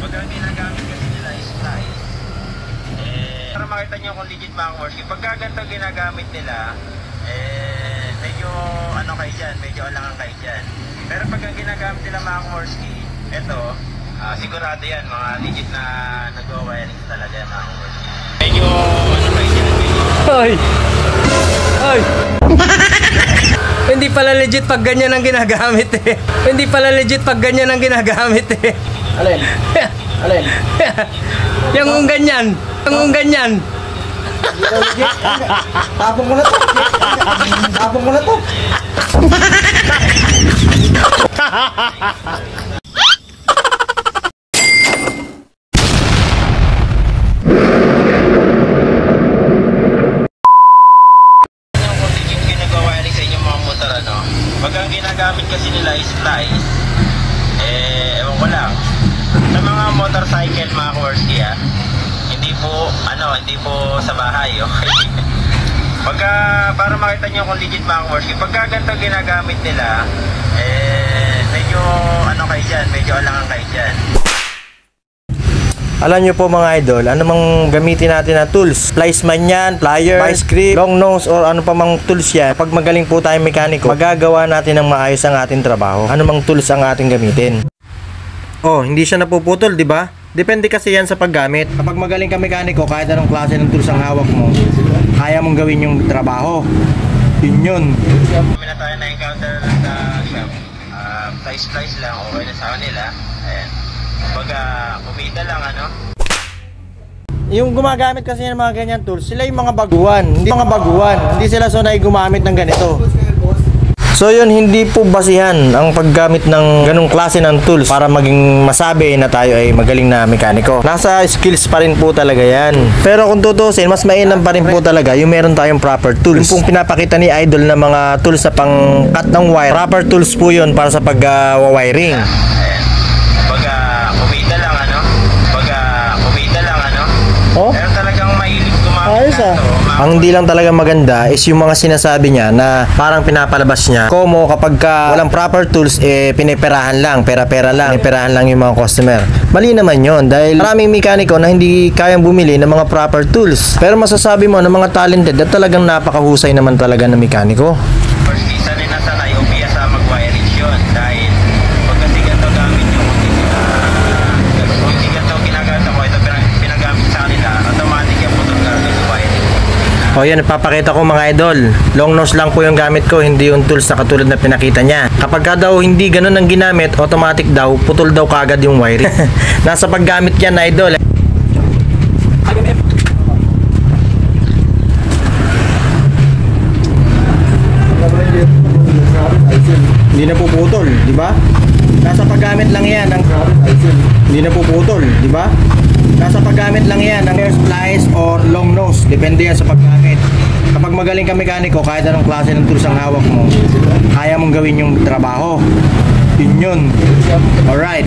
Pag ang ginagamit kasi nila is splice, para makita nyo kung legit mga Kowarski, pagka ganito ginagamit nila, medyo ano kayo dyan, medyo alangan kayo dyan. Pero pag ang ginagamit nila mga Kowarski, ito, sigurado yan, mga legit na nag-wiring talaga yan mga Kowarski. Medyo ano kayo dyan, medyo... Ay! Ay! Hindi pala legit pag ganyan ang ginagamit eh. Hindi pala legit pag ganyan ang ginagamit eh. Alin? Alin? Yung ganyan. Yung ganyan. Tapong mo na to. Tapong mo na to. Pag ang ginagamit kasi nila is splice, ewan ko lang. Sa mga motorcycle mga Kowarski hindi po sa bahay, okay? Pagka, para makita nyo kung legit mga Kowarski, pagka ganito ginagamit nila, medyo ano kayo dyan, medyo alangan kayo dyan. Alam nyo po mga idol, ano mang gamitin natin na tools, splice man yan, plier, vice grip, long nose, or ano pa mang tools yan. Pag magaling po tayong mekaniko, magagawa natin ng maayos ang ating trabaho. Ano mang tools ang ating gamitin. Oh, hindi siya napuputol, di ba? Depende kasi yan sa paggamit. Kapag magaling ka mekaniko, kahit anong klase ng tools ang hawak mo, kaya mong gawin yung trabaho. Yun. Kami na tayo na-encounter sa shop. Splice lang, okay na sa kanila. Ayan. Pagka kumita lang Yung gumagamit kasi ng mga ganyan tools, sila yung mga baguhan. Hindi sila sanay gumamit ng ganito. So yun, hindi po basihan ang paggamit ng ganung klase ng tools para maging masabi na tayo ay magaling na mekaniko. Nasa skills pa rin po talaga yan. Pero kung tutusin, mas mainam pa rin po talaga yung meron tayong proper tools. Yung pong pinapakita ni Idol na mga tools na pang cut ng wire, proper tools po yun para sa pag-wiring. Oh? Pero talagang mahilig gumamit na to. Ang hindi lang talaga maganda is yung mga sinasabi niya na parang pinapalabas niya. Como kapag walang proper tools, piniperahan lang, pera-pera lang, piniperahan lang yung mga customer. Mali naman yon dahil maraming mekaniko na hindi kayang bumili ng mga proper tools. Pero masasabi mo ng mga talented at talagang napakahusay naman talaga ng mekaniko. First sanay na sanay, obvious sa mag-wiring yun. Dahil pag kasi ganito gamit yung O yan, ipapakita ko mga idol. Long nose lang po yung gamit ko, hindi yung tools na katulad na pinakita niya. Kapag ka daw hindi ganun ang ginamit, automatic daw, putol daw kagad yung wiring. Nasa paggamit yan idol. Hindi na puputol, di ba? Nasa paggamit lang yan ng hindi na puputol, di ba? Nasa paggamit lang yan ng air splice or long nose. Depende yan sa paggamit. Kapag magaling ka mekaniko, kahit anong klase ng tools ang hawak mo, kaya mong gawin yung trabaho. Yun. Alright.